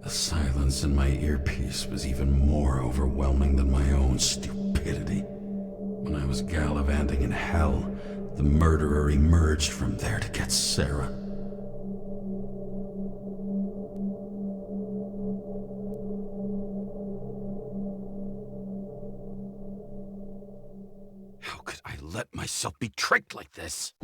The silence in my earpiece was even more overwhelming than my own stupidity. When I was gallivanting in hell, the murderer emerged from there to get Sarah. How could I let myself be tricked like this?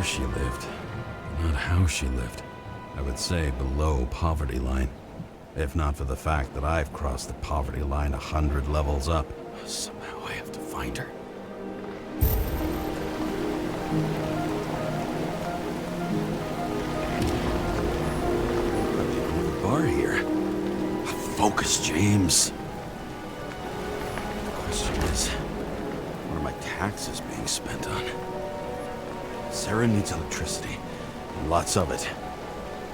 She lived, not how she lived. I would say below poverty line, if not for the fact that I've crossed the poverty line 100 levels up. Somehow I have to find her. Probably over the bar here. Focus, James. The question is, what are my taxes being spent on? Sarah needs electricity, and lots of it.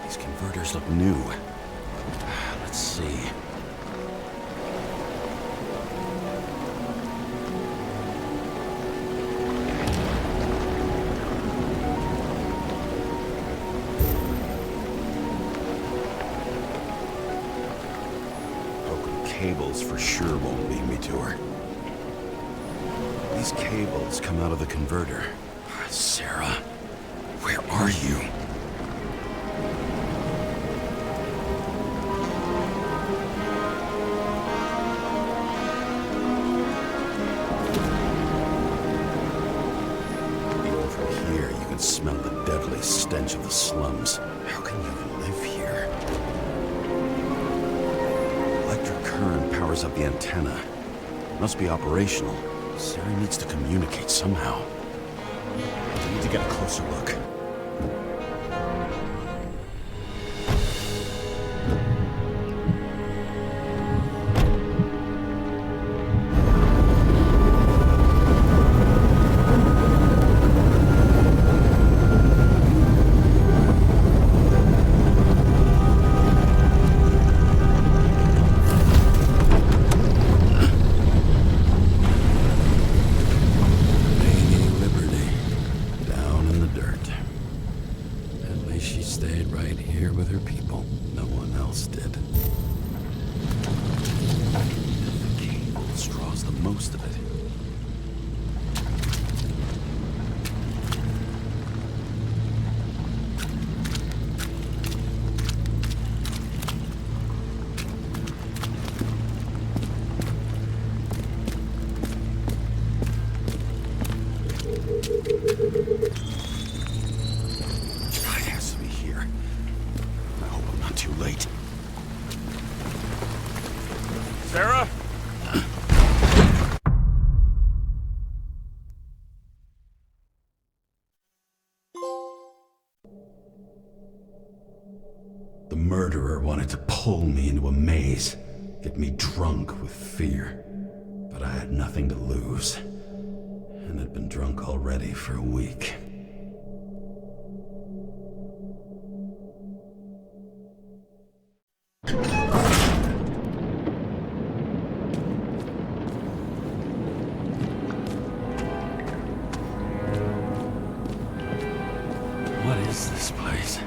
These converters look new. Let's see. Broken cables for sure won't lead me to her. These cables come out of the converter. Sarah, where are you? Even from here, you can smell the deadly stench of the slums. How can you even live here? Electric current powers up the antenna. It must be operational. Sarah needs to communicate somehow. I need to get a closer look. Sarah? The murderer wanted to pull me into a maze, get me drunk with fear. But I had nothing to lose, and had been drunk already for a week. What is this place?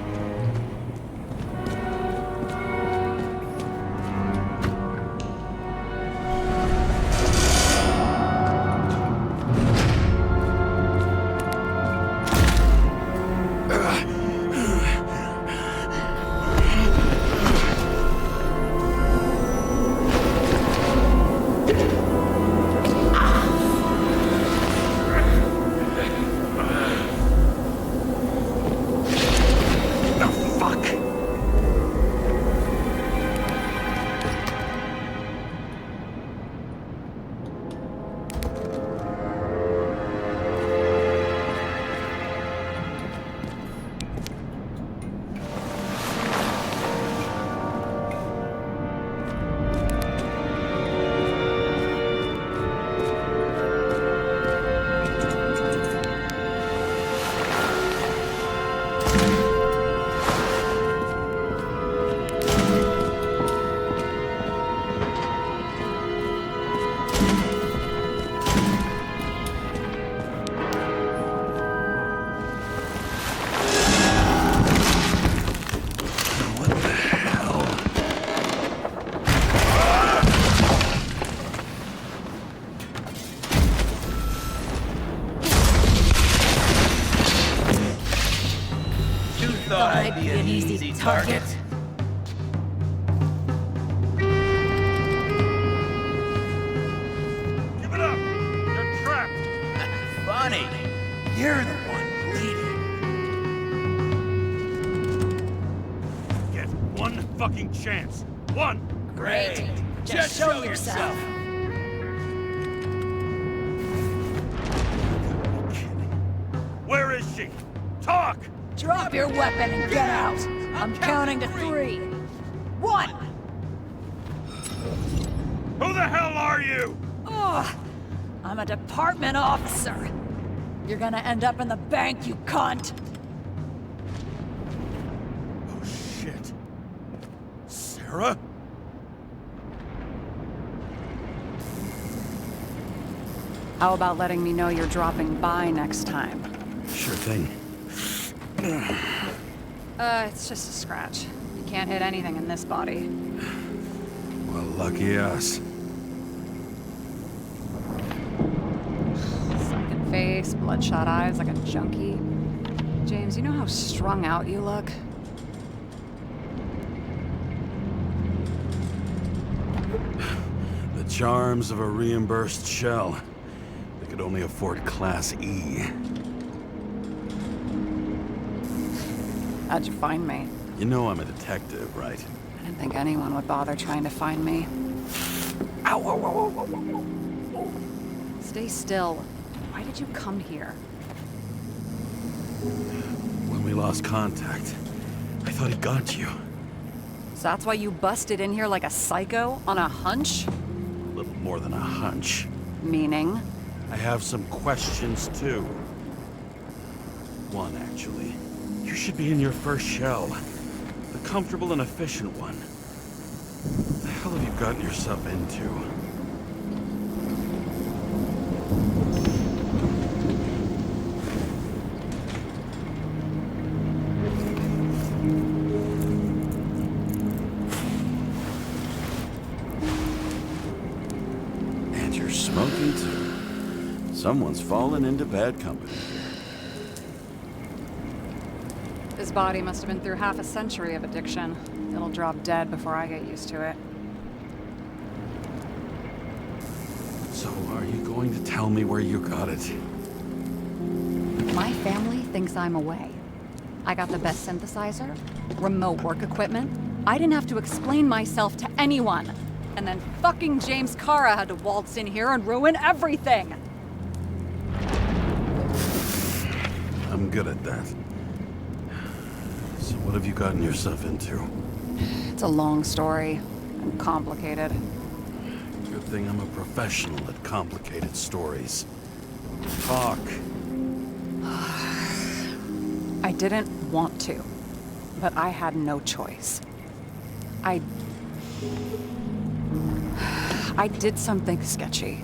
one fucking chance. One! Great. Just show yourself. Where is she? Talk! Drop your weapon and get out. I'm counting to 3. 1. Who the hell are you? Ugh. I'm a department officer. You're gonna end up in the bank, you cunt. Oh, shit. Sarah? How about letting me know you're dropping by next time? Sure thing. It's just a scratch. You can't hit anything in this body. Well, lucky us. Sunken face, bloodshot eyes like a junkie. James, you know how strung out you look? The charms of a reimbursed shell. They could only afford Class E. How'd you find me? You know I'm a detective, right? I didn't think anyone would bother trying to find me. Ow, ow, ow, ow, ow, ow. Stay still. Why did you come here? When we lost contact, I thought he got you. So that's why you busted in here like a psycho on a hunch? A little more than a hunch. Meaning? I have some questions, too. One, actually. You should be in your first shell. The comfortable and efficient one. What the hell have you gotten yourself into? And you're smoking, too. Someone's fallen into bad company here. His body must have been through half a century of addiction. It'll drop dead before I get used to it. So, are you going to tell me where you got it? My family thinks I'm away. I got the best synthesizer, remote work equipment. I didn't have to explain myself to anyone. And then fucking James Kara had to waltz in here and ruin everything. I'm good at that. So what have you gotten yourself into? It's a long story and complicated. Good thing I'm a professional at complicated stories. Talk. I didn't want to, but I had no choice. I did something sketchy,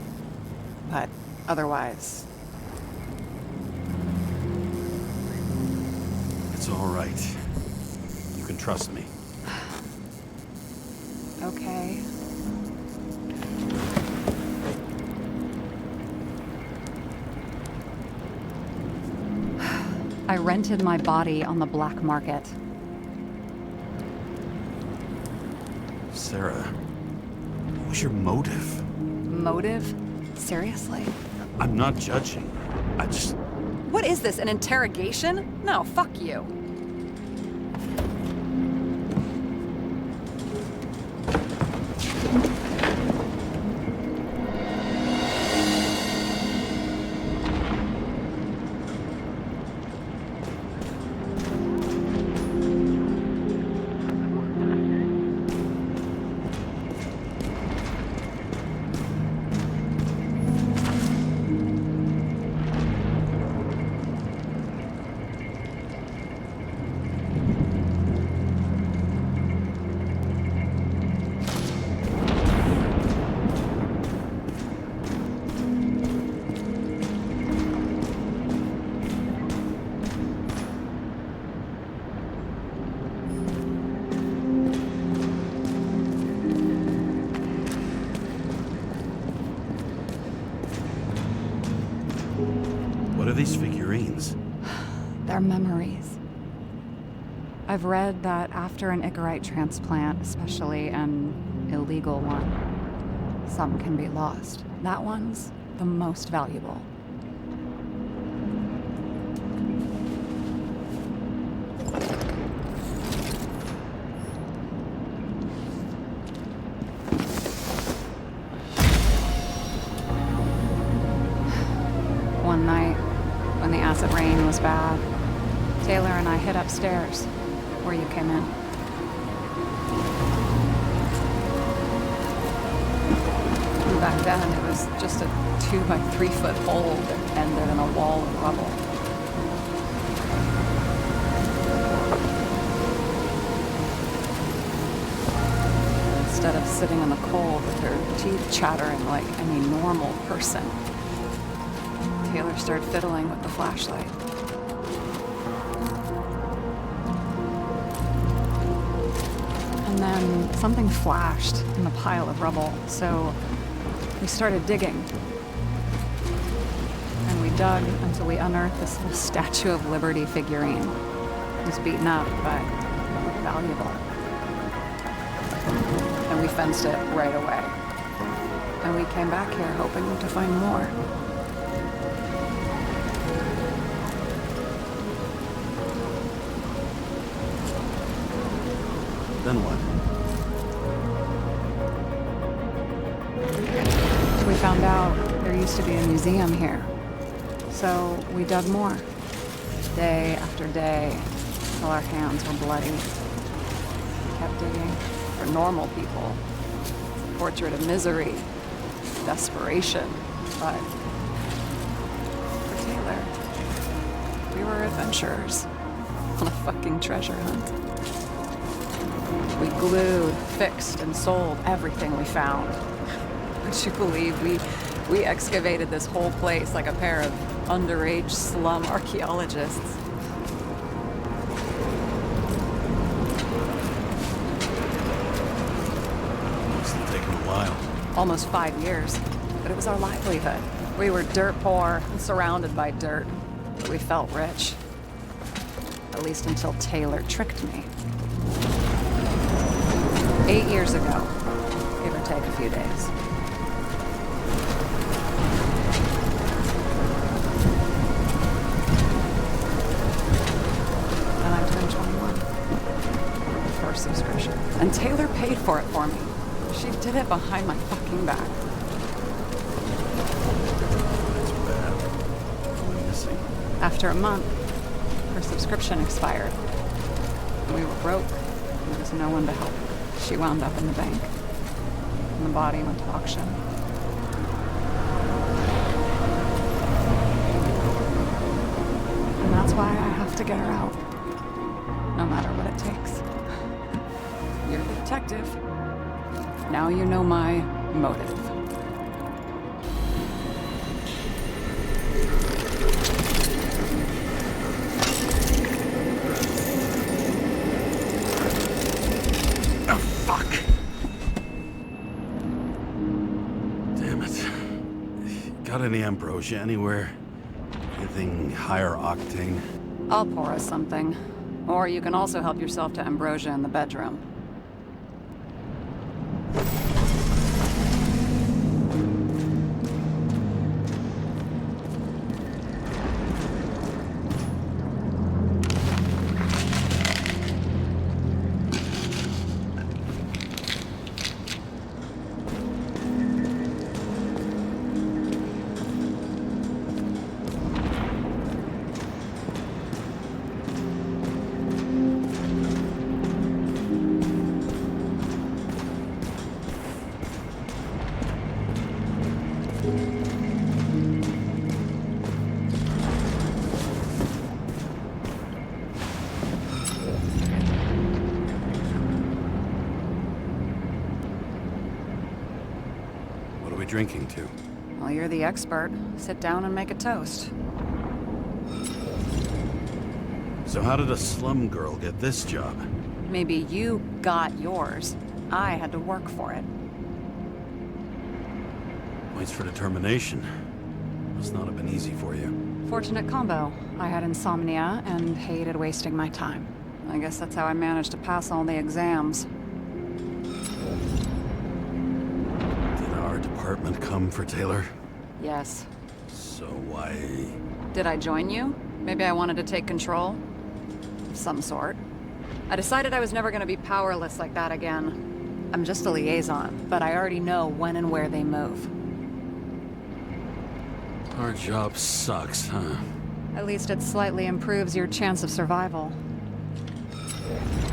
but otherwise... It's all right. You can trust me. Okay. I rented my body on the black market. Sarah, what was your motive? Motive? Seriously? I'm not judging. I just... What is this, an interrogation? No, fuck you. What are these figurines? They're memories. I've read that after an Icarite transplant, especially an illegal one, some can be lost. That one's the most valuable. one night, when the acid rain was bad, Taylor and I hid upstairs, where you came in. And back then, it was just a 2 by 3 foot hole that ended in a wall of rubble. Instead of sitting in the cold with her teeth chattering like any normal person, Taylor started fiddling with the flashlight. And then something flashed in the pile of rubble, so we started digging. And we dug until we unearthed this little Statue of Liberty figurine. It was beaten up, but valuable. And we fenced it right away. And we came back here hoping to find more. Then what? We found out there used to be a museum here. So we dug more. Day after day, till our hands were bloody. We kept digging for normal people. It's a portrait of misery, desperation, but for Taylor, we were adventurers on a fucking treasure hunt. We glued, fixed, and sold everything we found. Would you believe we excavated this whole place like a pair of underage slum archaeologists? Must have taken a while. Almost 5 years, but it was our livelihood. We were dirt poor and surrounded by dirt, but we felt rich. At least until Taylor tricked me. 8 years ago, give or take a few days. And I turned 21. First subscription. And Taylor paid for it for me. She did it behind my fucking back. That's bad. What am I missing? After a month, her subscription expired. We were broke, and there was no one to help. She wound up in the bank, and the body went to auction. And that's why I have to get her out, no matter what it takes. You're the detective. Now you know my motive. Got any ambrosia anywhere? Anything higher octane? I'll pour us something. Or you can also help yourself to ambrosia in the bedroom. Drinking to? Well, you're the expert. Sit down and make a toast. So how did a slum girl get this job? Maybe you got yours. I had to work for it. Points for determination. Must not have been easy for you. Fortunate combo. I had insomnia and hated wasting my time. I guess that's how I managed to pass all the exams. Department come for Taylor? Yes. So why... Did I join you? Maybe I wanted to take control? Of some sort. I decided I was never gonna be powerless like that again. I'm just a liaison, but I already know when and where they move. Our job sucks, huh? At least it slightly improves your chance of survival.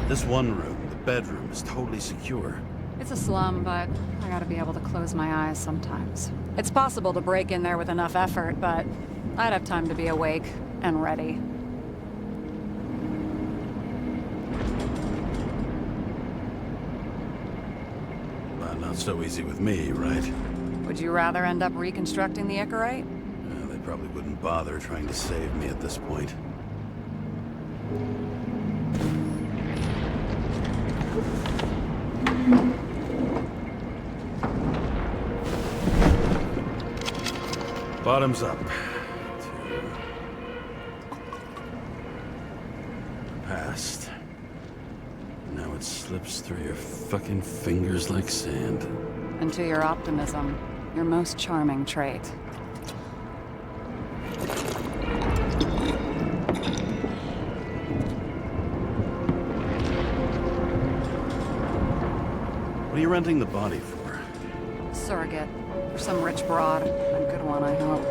This one room, the bedroom, is totally secure. It's a slum, but I gotta be able to close my eyes sometimes. It's possible to break in there with enough effort, but I'd have time to be awake and ready. But not so easy with me, right? Would you rather end up reconstructing the Icarite? They probably wouldn't bother trying to save me at this point. Bottoms up. Past. Now it slips through your fucking fingers like sand. And to your optimism, your most charming trait. What are you renting the body for? Surrogate. For some rich broad. A good one, I hope.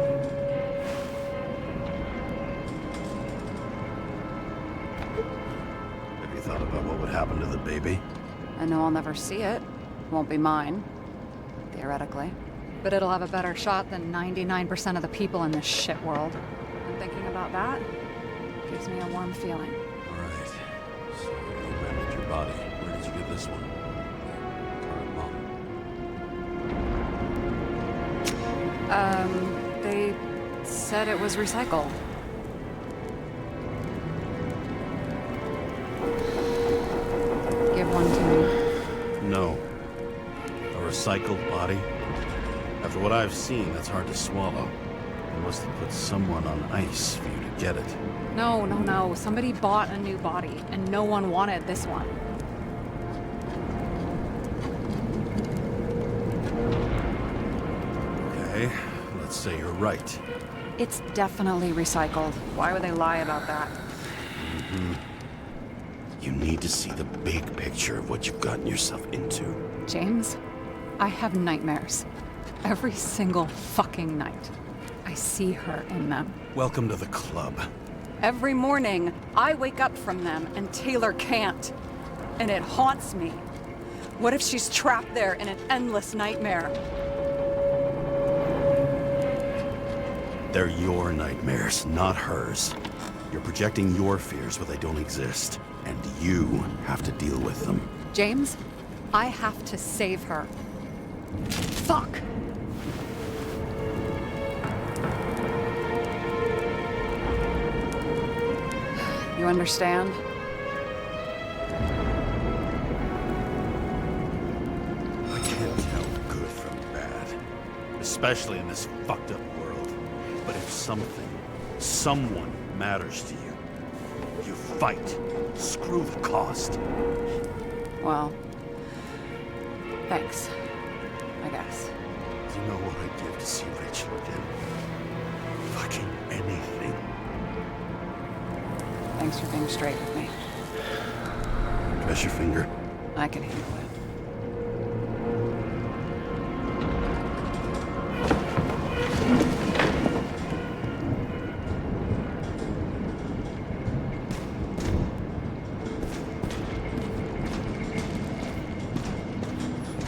Have you thought about what would happen to the baby? I know I'll never see it. Won't be mine. Theoretically. But it'll have a better shot than 99% of the people in this shit world. And thinking about that gives me a warm feeling. Alright. So you rented your body. Where did you get this one? Current mom. They said it was recycled. Give one to me. No. A recycled body? After what I've seen, that's hard to swallow. They must have put someone on ice for you to get it. No, no, no. Somebody bought a new body, and no one wanted this one. Okay, let's say you're right. It's definitely recycled. Why would they lie about that? You need to see the big picture of what you've gotten yourself into. James, I have nightmares. Every single fucking night. I see her in them. Welcome to the club. Every morning, I wake up from them and Taylor can't. And it haunts me. What if she's trapped there in an endless nightmare? They're your nightmares, not hers. You're projecting your fears where they don't exist, and you have to deal with them. James, I have to save her. Fuck! You understand? I can't tell good from bad, especially in this fucked up world. But if someone matters to you, you fight. Screw the cost. Well, thanks, I guess. Do you know what I'd give to see Rachel again? Fucking anything. Thanks for being straight with me. Press your finger. I can handle it.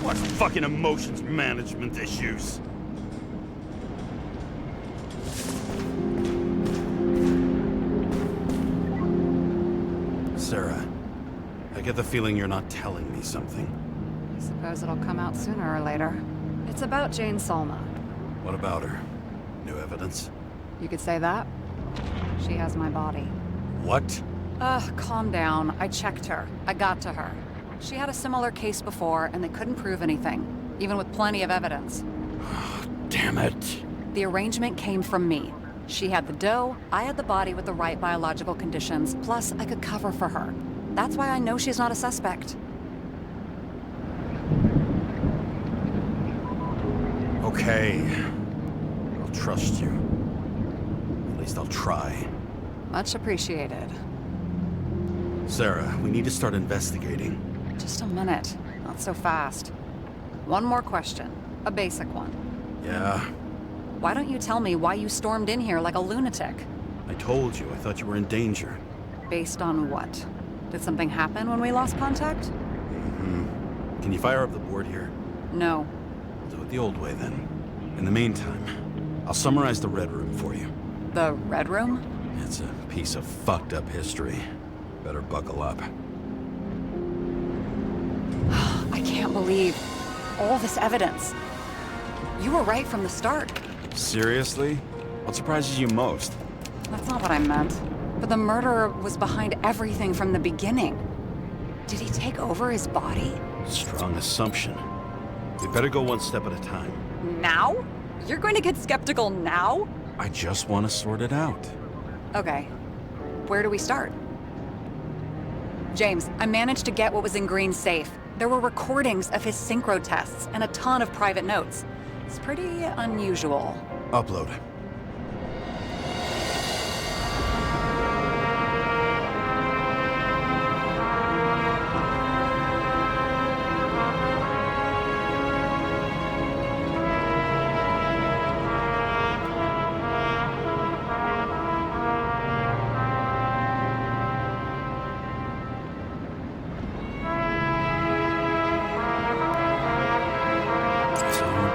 What fucking emotions management issues? Sarah, I get the feeling you're not telling me something. I suppose it'll come out sooner or later. It's about Jane Salma. What about her? New evidence? You could say that. She has my body. What? Calm down. I checked her. I got to her. She had a similar case before, and they couldn't prove anything, even with plenty of evidence. Damn it. The arrangement came from me. She had the dough, I had the body with the right biological conditions, plus I could cover for her. That's why I know she's not a suspect. Okay. I'll trust you. At least I'll try. Much appreciated. Sarah, we need to start investigating. Just a minute. Not so fast. One more question. A basic one. Yeah? Why don't you tell me why you stormed in here like a lunatic? I told you, I thought you were in danger. Based on what? Did something happen when we lost contact? Can you fire up the board here? No. I'll do it the old way then. In the meantime, I'll summarize the Red Room for you. The Red Room? It's a piece of fucked up history. Better buckle up. I can't believe all this evidence. You were right from the start. Seriously? What surprises you most? That's not what I meant. But the murderer was behind everything from the beginning. Did he take over his body? Strong assumption. We better go one step at a time. Now? You're going to get skeptical now? I just want to sort it out. Okay. Where do we start? James, I managed to get what was in Green's safe. There were recordings of his synchro tests and a ton of private notes. It's pretty unusual. Upload.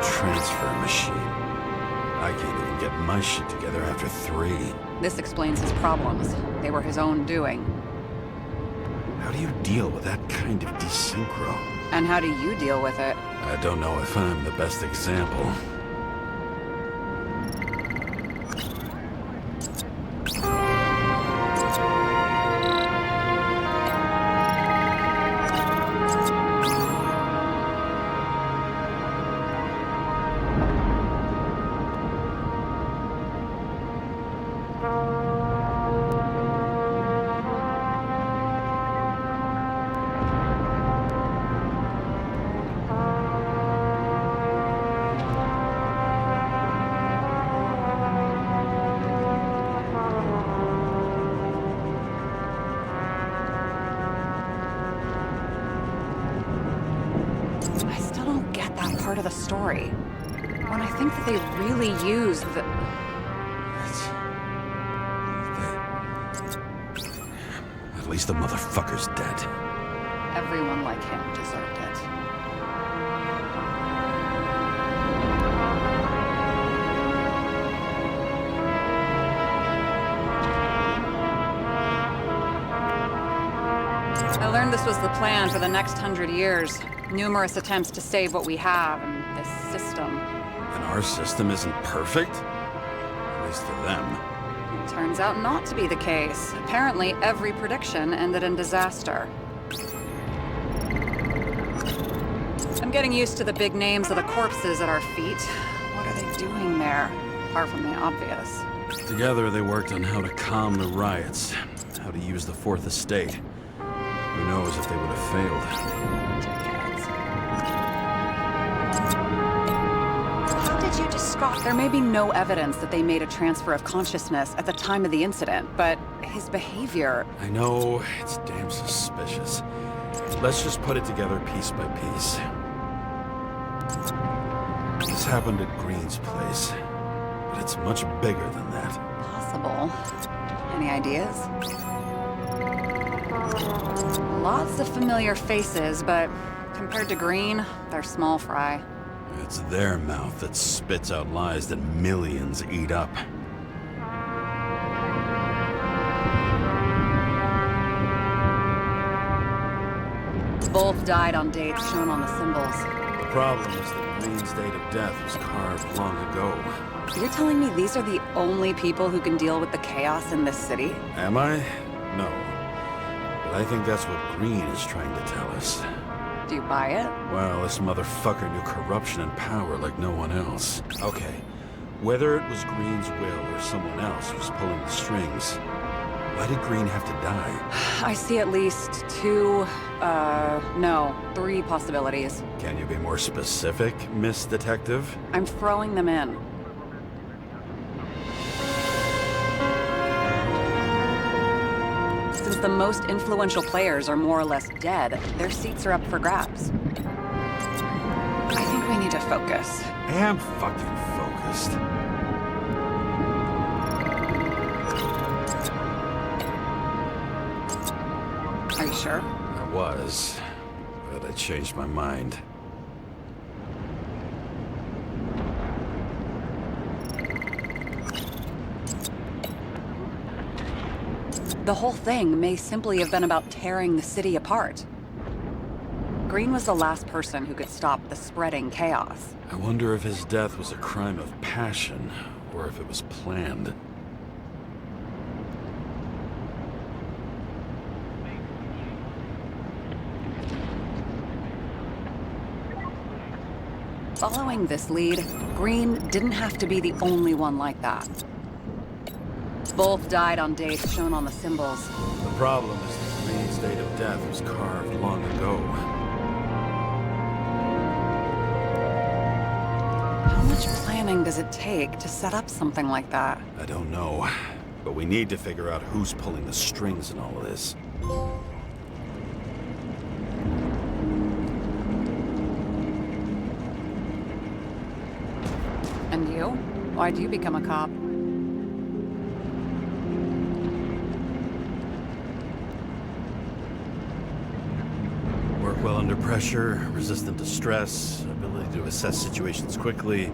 Transfer machine. I can't even get my shit together after 3. This explains his problems. They were his own doing. How do you deal with that kind of desynchro? And how do you deal with it? I don't know if I'm the best example. Part of the story. When I think that they really used the... At least the motherfucker's dead. Everyone like him deserved it. I learned this was the plan for the next 100 years. Numerous attempts to save what we have in this system. And our system isn't perfect? At least for them. It turns out not to be the case. Apparently, every prediction ended in disaster. I'm getting used to the big names of the corpses at our feet. What are they doing there? Apart from the obvious. Together, they worked on how to calm the riots, how to use the Fourth Estate. Who knows if they would have failed. There may be no evidence that they made a transfer of consciousness at the time of the incident, but his behavior... I know, it's damn suspicious. Let's just put it together piece by piece. This happened at Green's place, but it's much bigger than that. Possible. Any ideas? Lots of familiar faces, but compared to Green, they're small fry. It's their mouth that spits out lies that millions eat up. Both died on dates shown on the symbols. The problem is that Green's date of death was carved long ago. You're telling me these are the only people who can deal with the chaos in this city? Am I? No. But I think that's what Green is trying to tell us. Do you buy it? Well, this motherfucker knew corruption and power like no one else. Okay, whether it was Green's will or someone else who's pulling the strings, why did Green have to die? I see at least 3 possibilities. Can you be more specific, Miss Detective? I'm throwing them in. Since the most influential players are more or less dead, their seats are up for grabs. I think we need to focus. I am fucking focused. was, but I changed my mind. The whole thing may simply have been about tearing the city apart. Green was the last person who could stop the spreading chaos. I wonder if his death was a crime of passion, or if it was planned. Following this lead, Green didn't have to be the only one like that. Both died on dates shown on the symbols. The problem is that Green's date of death was carved long ago. How much planning does it take to set up something like that? I don't know, but we need to figure out who's pulling the strings in all of this. And you? Why'd you become a cop? Work well under pressure, resistant to stress, ability to assess situations quickly.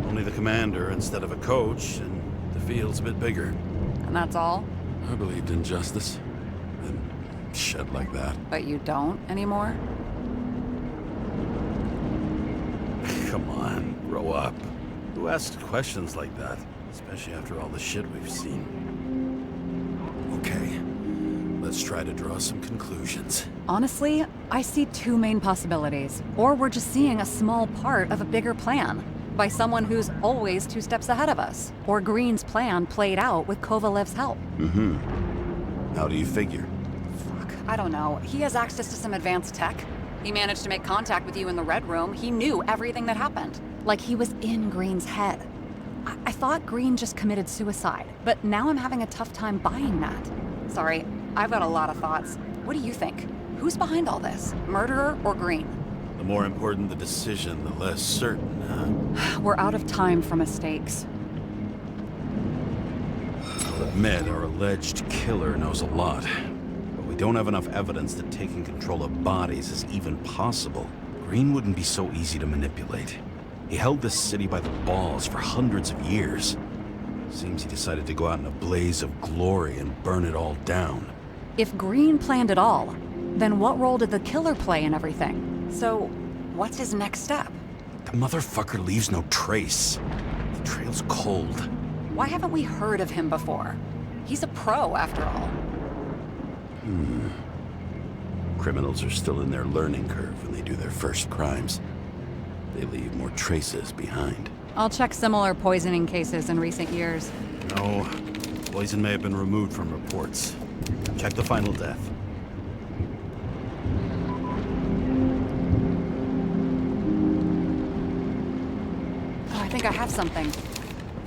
Only the commander instead of a coach, and the field's a bit bigger. And that's all? I believed in justice. And shit like that. But you don't anymore? Come on, grow up. Who asks questions like that? Especially after all the shit we've seen. Okay, let's try to draw some conclusions. Honestly, I see two main possibilities. Or we're just seeing a small part of a bigger plan by someone who's always 2 steps ahead of us. Or Green's plan played out with Kovalev's help. How do you figure? Fuck, I don't know. He has access to some advanced tech. He managed to make contact with you in the Red Room. He knew everything that happened. Like he was in Green's head. I thought Green just committed suicide, but now I'm having a tough time buying that. Sorry, I've got a lot of thoughts. What do you think? Who's behind all this? Murderer or Green? The more important the decision, the less certain, huh? We're out of time for mistakes. I'll admit our alleged killer knows a lot. But we don't have enough evidence that taking control of bodies is even possible. Green wouldn't be so easy to manipulate. He held this city by the balls for hundreds of years. Seems he decided to go out in a blaze of glory and burn it all down. If Green planned it all, then what role did the killer play in everything? So, what's his next step? The motherfucker leaves no trace. The trail's cold. Why haven't we heard of him before? He's a pro, after all. Criminals are still in their learning curve when they do their first crimes. They leave more traces behind. I'll check similar poisoning cases in recent years. No, poison may have been removed from reports. Check the final death. Oh, I think I have something.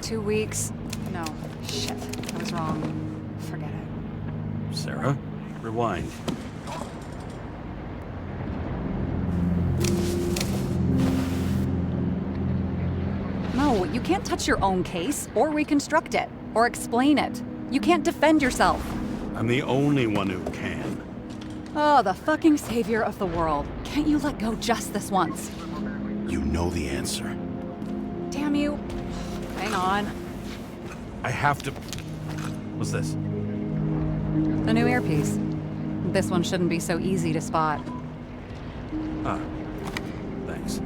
2 weeks. No, shit. I was wrong. Forget it. Sarah, rewind. No, you can't touch your own case, or reconstruct it, or explain it. You can't defend yourself. I'm the only one who can. Oh, the fucking savior of the world. Can't you let go just this once? You know the answer. Damn you. Hang on. I have to... What's this? A new earpiece. This one shouldn't be so easy to spot. Ah, thanks.